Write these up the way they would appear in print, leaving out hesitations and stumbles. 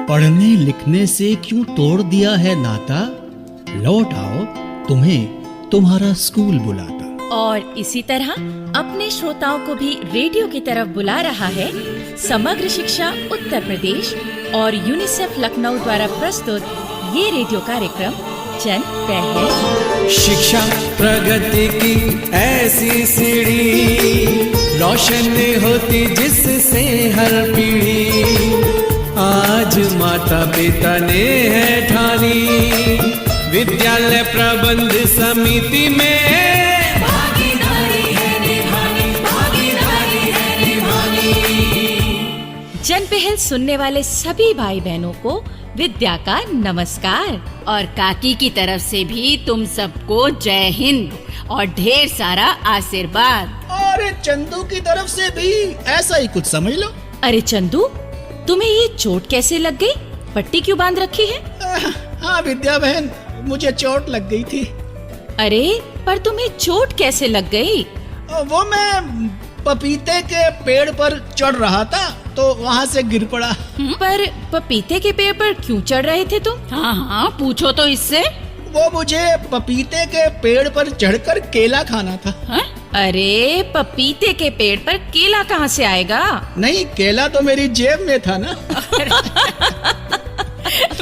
पढ़ने लिखने से क्यों तोड़ दिया है नाता, लौट आओ तुम्हें तुम्हारा स्कूल बुलाता। और इसी तरह अपने श्रोताओं को भी रेडियो की तरफ बुला रहा है समग्र शिक्षा उत्तर प्रदेश और यूनिसेफ लखनऊ द्वारा प्रस्तुत ये रेडियो कार्यक्रम जन पहल। शिक्षा प्रगति की ऐसी सीढ़ी, रोशन होती जिससे हर पीढ़ी। आज माता पिता ने है ठानी, विद्यालय प्रबंध समिति में भागीदारी है निभानी, भागीदारी है निभानी। जन पहल सुनने वाले सभी भाई बहनों को विद्या का नमस्कार और काकी की तरफ से भी तुम सबको जय हिंद और ढेर सारा आशीर्वाद। अरे चंदू की तरफ से भी ऐसा ही कुछ समझ लो। अरे चंदू, तुम्हें ये चोट कैसे लग गई? पट्टी क्यों बांध रखी है? हाँ विद्या बहन, मुझे चोट लग गई थी। अरे पर तुम्हें चोट कैसे लग गई? वो मैं पपीते के पेड़ पर चढ़ रहा था तो वहाँ से गिर पड़ा। पर पपीते के पेड़ पर क्यों चढ़ रहे थे तुम? हाँ, पूछो तो इससे। वो मुझे पपीते के पेड़ पर चढ़कर केला खाना था। हा? अरे पपीते के पेड़ पर केला कहाँ से आएगा? नहीं, केला तो मेरी जेब में था ना।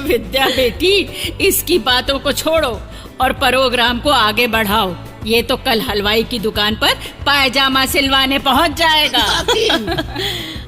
विद्या बेटी, इसकी बातों को छोड़ो और प्रोग्राम को आगे बढ़ाओ। ये तो कल हलवाई की दुकान पर पायजामा सिलवाने पहुंच जाएगा।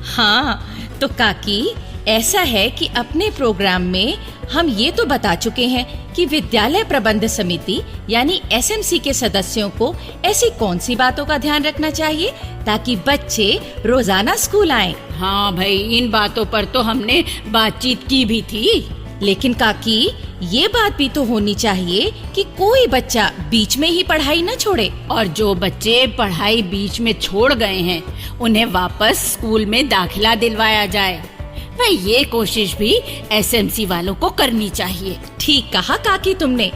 हाँ तो काकी, ऐसा है कि अपने प्रोग्राम में हम ये तो बता चुके हैं कि विद्यालय प्रबंध समिति यानी एसएमसी के सदस्यों को ऐसी कौन सी बातों का ध्यान रखना चाहिए ताकि बच्चे रोजाना स्कूल आएं। हाँ भाई, इन बातों पर तो हमने बातचीत की भी थी। लेकिन काकी, ये बात भी तो होनी चाहिए कि कोई बच्चा बीच में ही पढ़ाई न छोड़े। और जो बच्चे पढ़ाई बीच में छोड़ गए हैं उन्हें वापस स्कूल में दाखिला दिलवाया जाए। भाई, ये कोशिश भी एसएमसी वालों को करनी चाहिए। ठीक कहा काकी तुमने।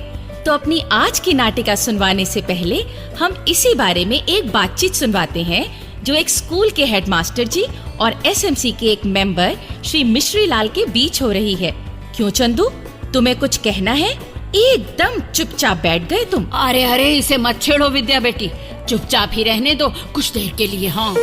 तो अपनी आज की नाटिका सुनवाने से पहले हम इसी बारे में एक बातचीत सुनवाते हैं जो एक स्कूल के हेडमास्टर जी और एसएमसी के एक मेंबर श्री मिश्री लाल के बीच हो रही है। क्यों चंदू, तुम्हें कुछ कहना है? एकदम चुपचाप बैठ गए तुम। अरे अरे, इसे मत छेड़ो विद्या बेटी, चुपचाप ही रहने दो कुछ देर के लिए। हाँ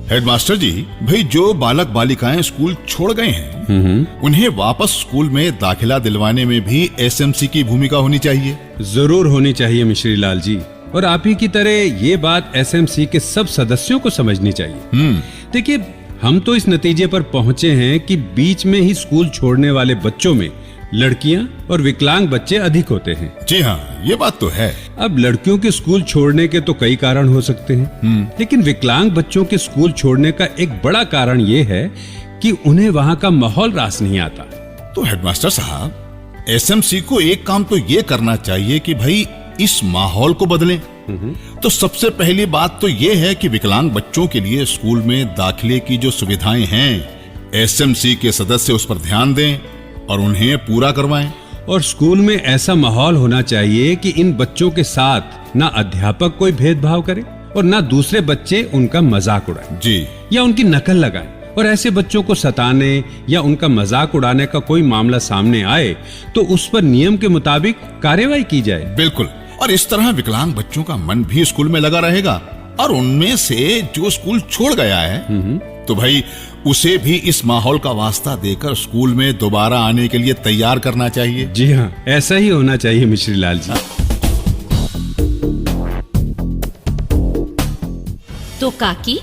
हेडमास्टर जी, भाई जो बालक बालिकाएं स्कूल छोड़ गए हैं उन्हें वापस स्कूल में दाखिला दिलवाने में भी एसएमसी की भूमिका होनी चाहिए। जरूर होनी चाहिए मिश्री लाल जी, और आप ही की तरह ये बात एसएमसी के सब सदस्यों को समझनी चाहिए। देखिए, हम तो इस नतीजे पर पहुंचे हैं कि बीच में ही स्कूल छोड़ने वाले बच्चों में लड़कियां और विकलांग बच्चे अधिक होते हैं। जी हाँ, ये बात तो है। अब लड़कियों के स्कूल छोड़ने के तो कई कारण हो सकते हैं, लेकिन विकलांग बच्चों के स्कूल छोड़ने का एक बड़ा कारण ये है कि उन्हें वहाँ का माहौल रास नहीं आता। तो हेडमास्टर साहब, एसएमसी को एक काम तो ये करना चाहिए कि भाई इस माहौल को बदलें। तो सबसे पहली बात तो ये है कि विकलांग बच्चों के लिए स्कूल में दाखिले की जो सुविधाएं हैं, एसएमसी के सदस्य उस पर ध्यान दें और उन्हें पूरा करवाएं। और स्कूल में ऐसा माहौल होना चाहिए कि इन बच्चों के साथ ना अध्यापक कोई भेदभाव करे और ना दूसरे बच्चे उनका मजाक उड़ाएं जी, या उनकी नकल लगाएं। और ऐसे बच्चों को सताने या उनका मजाक उड़ाने का कोई मामला सामने आए तो उस पर नियम के मुताबिक कार्यवाही की जाए। बिल्कुल। और इस तरह विकलांग बच्चों का मन भी स्कूल में लगा रहेगा और उनमें से जो स्कूल छोड़ गया है तो भाई उसे भी इस माहौल का वास्ता देकर स्कूल में दोबारा आने के लिए तैयार करना चाहिए। जी हाँ, ऐसा ही होना चाहिए मिश्री लाल जी। तो काकी,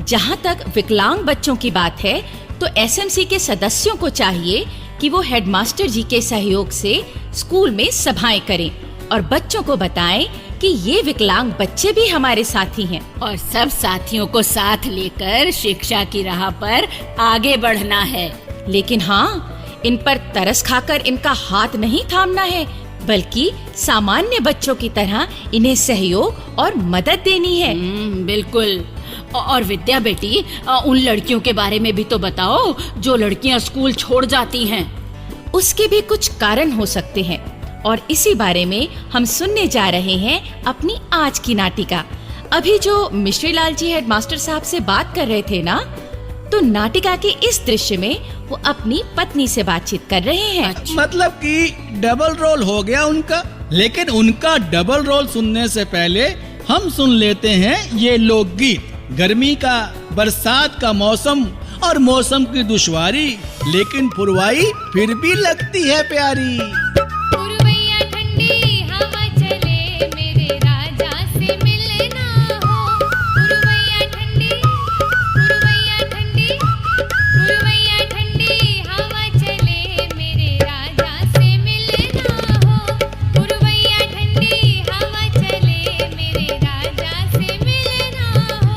जहाँ तक विकलांग बच्चों की बात है तो एसएमसी के सदस्यों को चाहिए कि वो हेडमास्टर जी के सहयोग से स्कूल में सभाएं करें और बच्चों को बताएं कि ये विकलांग बच्चे भी हमारे साथी हैं और सब साथियों को साथ लेकर शिक्षा की राह पर आगे बढ़ना है। लेकिन हाँ, इन पर तरस खाकर इनका हाथ नहीं थामना है, बल्कि सामान्य बच्चों की तरह इन्हें सहयोग और मदद देनी है। बिल्कुल। और विद्या बेटी, उन लड़कियों के बारे में भी तो बताओ जो लड़कियां स्कूल छोड़ जाती हैं। उसके भी कुछ कारण हो सकते हैं और इसी बारे में हम सुनने जा रहे हैं अपनी आज की नाटिका। अभी जो मिश्री लाल जी हेडमास्टर साहब से बात कर रहे थे ना, तो नाटिका के इस दृश्य में वो अपनी पत्नी से बातचीत कर रहे हैं। मतलब कि डबल रोल हो गया उनका। लेकिन उनका डबल रोल सुनने से पहले हम सुन लेते हैं ये लोकगीत। गर्मी का, बरसात का मौसम और मौसम की दुश्वारी, लेकिन पुरवाई फिर भी लगती है प्यारी। पुरवैया ठंडी हवा चले, मेरे राजा से मिलना हो। पुरवैया ठंडी, पुरवैया ठंडी, पुरवैया ठंडी हवा चले, मेरे राजा से मिलना हो। पुरवैया ठंडी हवा चले, मेरे राजा से मिलना हो।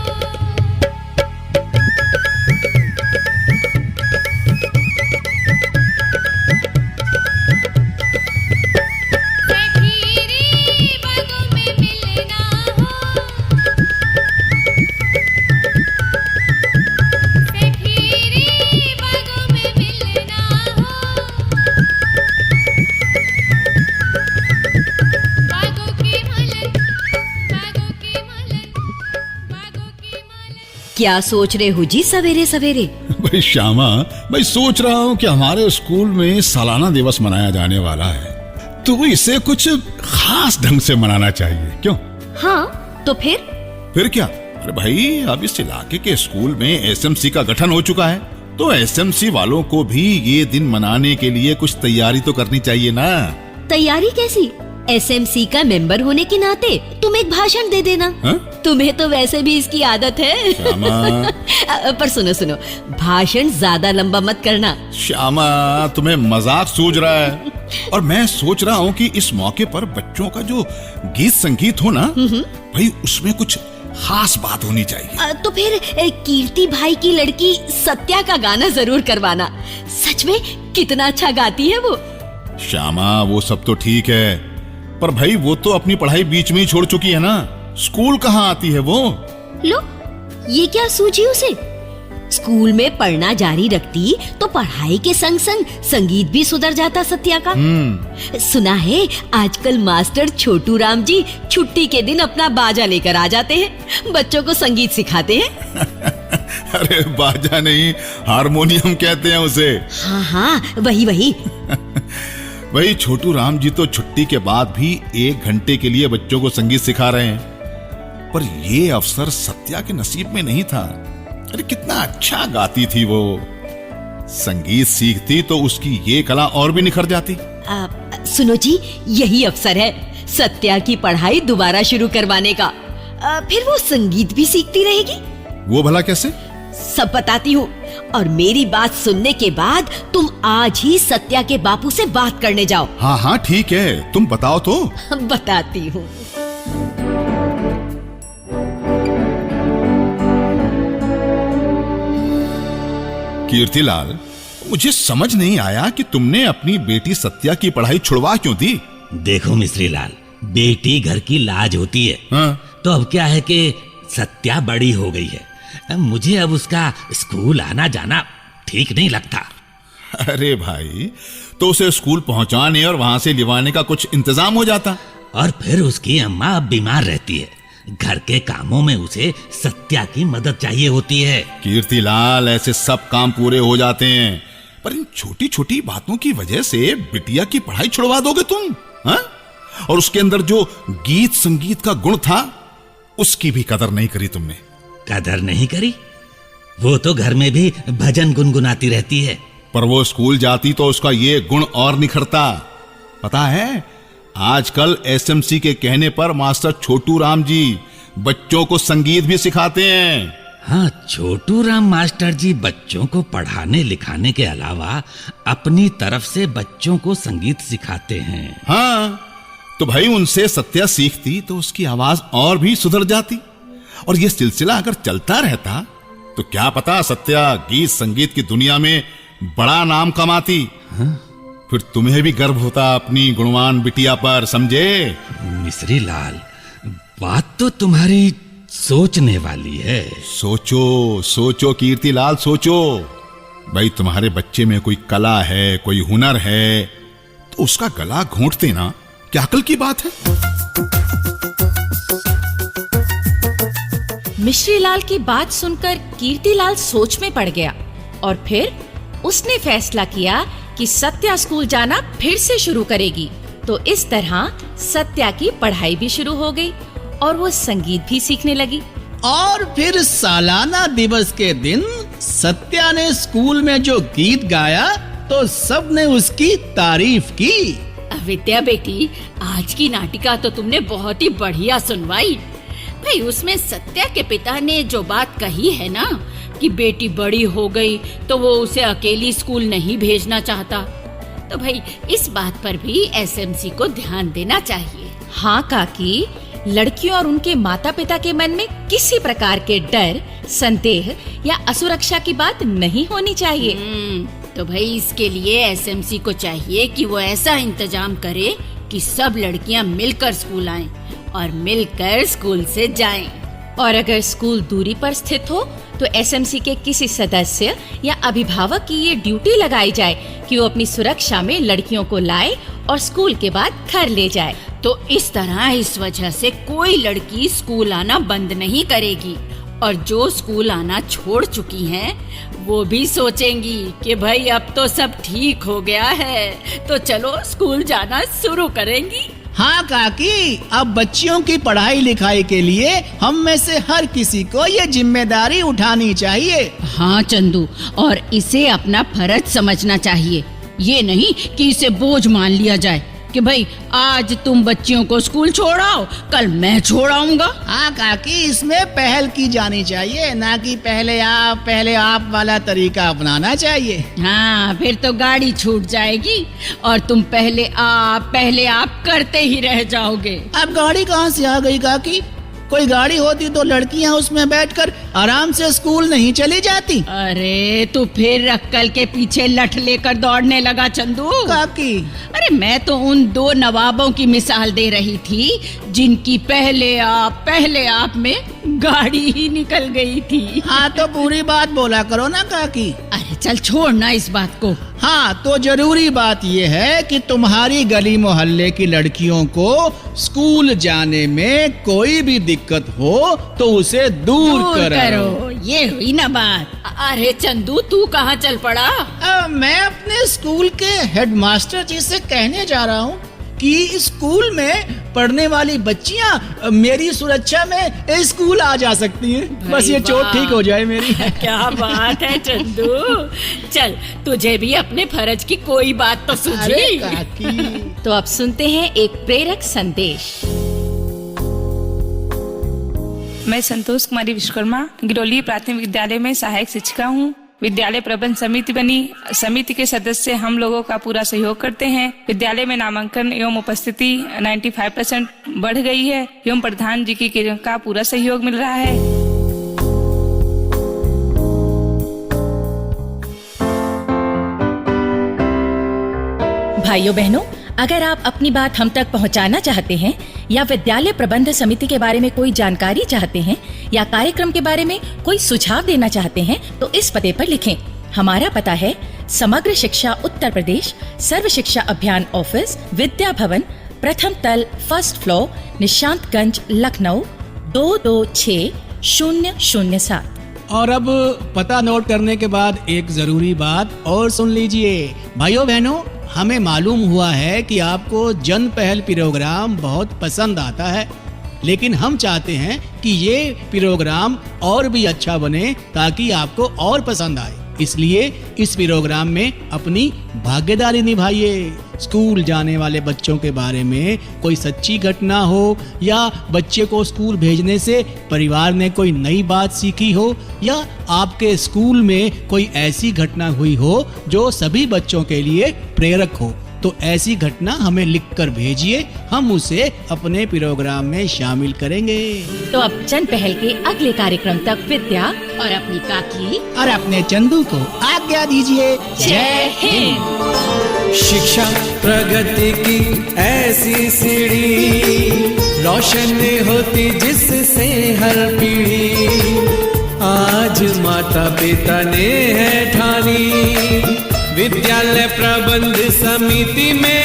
सखीरी बागों में मिलना हो। सखीरी बागों में मिलना हो। बागों की मलन, बागों की मलन, बागों की मलन। क्या सोच रहे हो जी सवेरे सवेरे? भाई श्यामा, मैं सोच रहा हूँ कि हमारे स्कूल में सालाना दिवस मनाया जाने वाला है, तो इसे कुछ खास ढंग से मनाना चाहिए, क्यों? हाँ, तो फिर क्या? अरे भाई, अब इस इलाके के स्कूल में एसएमसी का गठन हो चुका है, तो एसएमसी वालों को भी ये दिन मनाने के लिए कुछ तैयारी तो करनी चाहिए ना। तैयारी कैसी? एसएमसी का मेंबर होने के नाते तुम एक भाषण दे देना। हाँ? तुम्हें तो वैसे भी इसकी आदत है। श्यामा, पर सुनो, भाषण ज्यादा लंबा मत करना। श्यामा, तुम्हें मजाक सूझ रहा है। और मैं सोच रहा हूँ कि इस मौके पर बच्चों का जो गीत संगीत हो ना, भाई उसमें कुछ खास बात होनी चाहिए। तो फिर कीर्ति भाई की लड़की सत्या का गाना जरूर करवाना। सच में कितना अच्छा गाती है वो। श्यामा, वो सब तो ठीक है, पर भाई वो तो अपनी पढ़ाई बीच में ही छोड़ चुकी है ना। स्कूल कहाँ आती है वो? लो, ये क्या सूझी उसे? स्कूल में पढ़ना जारी रखती तो पढ़ाई के संग संग संगीत भी सुधर जाता सत्या का। सुना है आजकल मास्टर छोटू राम जी छुट्टी के दिन अपना बाजा लेकर आ जाते हैं, बच्चों को संगीत सिखाते हैं। अरे बाजा नहीं, हारमोनियम कहते हैं उसे। हाँ, वही। वही छोटू राम जी तो छुट्टी के बाद भी 1 घंटे के लिए बच्चों को संगीत सिखा रहे हैं, पर ये अवसर सत्या के नसीब में नहीं था। अरे कितना अच्छा गाती थी वो। संगीत सीखती तो उसकी ये कला और भी निखर जाती। सुनो जी, यही अवसर है सत्या की पढ़ाई दोबारा शुरू करवाने का। फिर वो संगीत भी सीखती रहेगी। वो भला कैसे? सब बताती हूँ, और मेरी बात सुनने के बाद तुम आज ही सत्या के बापू से बात करने जाओ। हाँ ठीक है, तुम बताओ तो। बताती हूँ। कीर्तिलाल, मुझे समझ नहीं आया कि तुमने अपनी बेटी सत्या की पढ़ाई छुड़वा क्यों दी? देखो मिश्री लाल, बेटी घर की लाज होती है। हाँ? तो अब क्या है कि सत्या बड़ी हो गई है, मुझे अब उसका स्कूल आना जाना ठीक नहीं लगता। अरे भाई, तो उसे स्कूल पहुंचाने और वहां से लिवाने का कुछ इंतजाम हो जाता। और फिर उसकी अम्मा अब बीमार रहती है, घर के कामों में उसे सत्या की मदद चाहिए होती है। कीर्तिलाल, ऐसे सब काम पूरे हो जाते हैं, पर इन छोटी छोटी बातों की वजह से बिटिया की पढ़ाई छुड़वा दोगे तुम? हाँ? और उसके अंदर जो गीत संगीत का गुण था, उसकी भी कदर नहीं करी तुमने। कदर नहीं करी? वो तो घर में भी भजन गुनगुनाती रहती है। पर वो स्कूल जाती तो उसका ये गुण और निखरता। पता है, आजकल एसएमसी के कहने पर मास्टर छोटू राम जी बच्चों को संगीत भी सिखाते हैं। हाँ, छोटू राम मास्टर जी बच्चों को पढ़ाने लिखाने के अलावा अपनी तरफ से बच्चों को संगीत सिखाते हैं। हाँ, तो भाई उनसे सत्या सीखती तो उसकी आवाज और भी सुधर जाती, और ये सिलसिला अगर चलता रहता तो क्या पता सत्या गीत संगीत की दुनिया में बड़ा नाम कमाती। हाँ? फिर तुम्हें भी गर्व होता अपनी गुणवान बिटिया पर, समझे? मिश्री लाल, बात तो तुम्हारी सोचने वाली है। सोचो सोचो कीर्तिलाल, सोचो। भाई तुम्हारे बच्चे में कोई कला है, कोई हुनर है, तो उसका गला घोंटते ना क्या अकल की बात है? मिश्रीलाल की बात सुनकर कीर्तिलाल सोच में पड़ गया और फिर उसने फैसला किया कि सत्या स्कूल जाना फिर से शुरू करेगी। तो इस तरह सत्या की पढ़ाई भी शुरू हो गई और वो संगीत भी सीखने लगी। और फिर सालाना दिवस के दिन सत्या ने स्कूल में जो गीत गाया तो सबने उसकी तारीफ की। विद्या बेटी, आज की नाटिका तो तुमने बहुत ही बढ़िया सुनवाई। भाई उसमें सत्या के पिता ने जो बात कही है ना कि बेटी बड़ी हो गई तो वो उसे अकेली स्कूल नहीं भेजना चाहता, तो भाई इस बात पर भी एसएमसी को ध्यान देना चाहिए। हाँ काकी, लड़कियों और उनके माता पिता के मन में किसी प्रकार के डर, संदेह या असुरक्षा की बात नहीं होनी चाहिए। तो भाई इसके लिए एसएमसी को चाहिए कि वो ऐसा इंतजाम करे कि सब लड़कियां मिलकर स्कूल आएं और मिलकर स्कूल से जाएं। और अगर स्कूल दूरी पर स्थित हो तो एसएमसी के किसी सदस्य या अभिभावक की ये ड्यूटी लगाई जाए कि वो अपनी सुरक्षा में लड़कियों को लाए और स्कूल के बाद घर ले जाए। तो इस तरह इस वजह से कोई लड़की स्कूल आना बंद नहीं करेगी और जो स्कूल आना छोड़ चुकी हैं वो भी सोचेंगी कि भाई अब तो सब ठीक हो गया है तो चलो स्कूल जाना शुरू करेंगी। हाँ काकी, अब बच्चियों की पढ़ाई लिखाई के लिए हम में से हर किसी को ये जिम्मेदारी उठानी चाहिए। हाँ चंदू, और इसे अपना फर्ज समझना चाहिए, ये नहीं कि इसे बोझ मान लिया जाए कि भाई आज तुम बच्चियों को स्कूल छोड़ाओ, कल मैं छोड़ाऊंगा। हाँ काकी, इसमें पहल की जानी चाहिए, ना कि पहले आप वाला तरीका अपनाना चाहिए। हाँ, फिर तो गाड़ी छूट जाएगी और तुम पहले आप करते ही रह जाओगे। अब गाड़ी कहाँ से आ गई काकी? कोई गाड़ी होती तो लड़कियाँ उसमें बैठकर आराम से स्कूल नहीं चली जाती। अरे तू फिर अक्कल के पीछे लठ लेकर दौड़ने लगा चंदू। काकी, अरे मैं तो उन दो नवाबों की मिसाल दे रही थी जिनकी पहले आप में गाड़ी ही निकल गई थी। हाँ तो पूरी बात बोला करो ना काकी। अरे चल छोड़ ना इस बात को। हाँ तो जरूरी बात यह है कि तुम्हारी गली मोहल्ले की लड़कियों को स्कूल जाने में कोई भी दिक्कत हो तो उसे दूर करो। ये हुई ना बात। अरे चंदू, तू कहाँ चल पड़ा? मैं अपने स्कूल के हेडमास्टर जी से कहने जा रहा हूँ कि स्कूल में पढ़ने वाली बच्चियाँ मेरी सुरक्षा में स्कूल आ जा सकती हैं। बस ये चोट ठीक हो जाए मेरी। क्या बात है चंदू, चल तुझे भी अपने फर्ज की कोई बात तो सूझी। तो अब सुनते हैं एक प्रेरक संदेश। मैं संतोष कुमारी विश्वकर्मा गिरौली प्राथमिक विद्यालय में सहायक शिक्षिका हूँ। विद्यालय प्रबंध समिति बनी। समिति के सदस्य हम लोगों का पूरा सहयोग करते हैं। विद्यालय में नामांकन एवं उपस्थिति 95% बढ़ गई है एवं प्रधान जी का पूरा सहयोग मिल रहा है। भाइयों बहनों, अगर आप अपनी बात हम तक पहुंचाना चाहते हैं या विद्यालय प्रबंध समिति के बारे में कोई जानकारी चाहते हैं या कार्यक्रम के बारे में कोई सुझाव देना चाहते हैं तो इस पते पर लिखें। हमारा पता है समग्र शिक्षा उत्तर प्रदेश सर्व शिक्षा अभियान ऑफिस, विद्या भवन, प्रथम तल, फर्स्ट फ्लोर, निशांतगंज, लखनऊ 226007। और अब पता नोट करने के बाद एक जरूरी बात और सुन लीजिए। भाइयों बहनों, हमें मालूम हुआ है कि आपको जन पहल प्रोग्राम बहुत पसंद आता है, लेकिन हम चाहते हैं कि ये प्रोग्राम और भी अच्छा बने ताकि आपको और पसंद आए। इसलिए इस प्रोग्राम में अपनी भागीदारी निभाइए। स्कूल जाने वाले बच्चों के बारे में कोई सच्ची घटना हो या बच्चे को स्कूल भेजने से परिवार ने कोई नई बात सीखी हो या आपके स्कूल में कोई ऐसी घटना हुई हो जो सभी बच्चों के लिए प्रेरक हो, तो ऐसी घटना हमें लिखकर भेजिए। हम उसे अपने प्रोग्राम में शामिल करेंगे। तो अब जन पहल के अगले कार्यक्रम तक विद्या और अपनी काकी और अपने चंदू को आज्ञा दीजिए। जय हिंद। शिक्षा प्रगति की ऐसी सीढ़ी, रोशन होती जिससे हर पीढ़ी। आज माता पिता ने है ठानी, विद्यालय प्रबंध समिति में